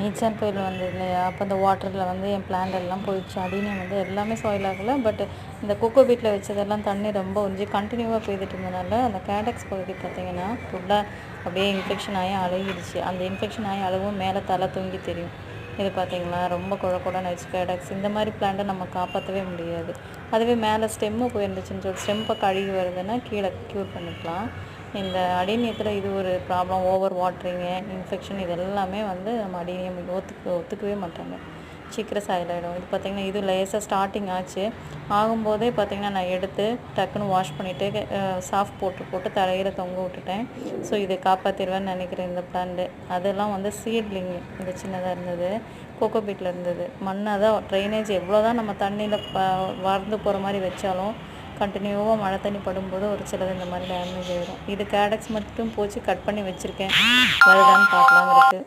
ஈச்சன் புயல் வந்தது இல்லையா, அப்போ அந்த வாட்டரில் வந்து என் பிளான்ட் எல்லாம் போயிடுச்சு. அடியும் வந்து எல்லாமே சாயில் ஆகலை. பட் இந்த கோகோ பீட்டில் வச்சதெல்லாம் தண்ணி ரொம்ப உறிஞ்சி கண்டினியூவாக பெய்துட்டு இருந்தனால அந்த கேடக்ஸ் பகுதி பார்த்திங்கன்னா ஃபுல்லாக அப்படியே இன்ஃபெக்ஷன் ஆகி அழுகிடுச்சு. அந்த இன்ஃபெக்ஷன் ஆகி அழுவும் மேலே தலை தூங்கி தெரியும். இது பார்த்திங்களா ரொம்ப குழக்கூடன்னு வச்சு கேடக்ஸ். இந்த மாதிரி பிளான்ட்டை நம்ம காப்பாற்றவே முடியாது. அதுவே மேலே ஸ்டெம்மு போயிருந்துச்சுன்னு சொல்லி ஸ்டெம் பக்கம் அழுகி வருதுன்னா கீழே க்யூர் பண்ணிக்கலாம். இந்த அடிநியத்தில் இது ஒரு ப்ராப்ளம். ஓவர் வாட்டரிங்கு, இன்ஃபெக்ஷன் இது எல்லாமே வந்து நம்ம அடிநியம் ஒத்துக்கவே மாட்டாங்க. சீக்கிரம் சாயில் ஆகிடும். இது பார்த்திங்கன்னா இது லேசாக ஸ்டார்டிங் ஆச்சு. ஆகும்போதே பார்த்திங்கன்னா நான் எடுத்து டக்குன்னு வாஷ் பண்ணிவிட்டு சாஃப்ட் போட்டு தலையில் தொங்க விட்டுட்டேன். ஸோ இதை காப்பாற்றிடுவேன்னு நினைக்கிறேன் இந்த பிளான்ட்டு. அதெல்லாம் வந்து சீட்லிங் இந்த சின்னதாக இருந்தது, கோகோ பீட்டில் இருந்தது. மண்ணாக தான் ட்ரைனேஜ் எவ்வளோ தான் நம்ம தண்ணியில் வறந்து போகிற மாதிரி வச்சாலும் கண்டினியூவாக மழை தண்ணி படும்போது ஒரு சிலது இந்த மாதிரி டேமேஜ் ஆகிடும். இது கேடக்ஸ் மட்டும் போச்சு, கட் பண்ணி வச்சுருக்கேன். வருதான்னு பார்க்கலாங்கிறது.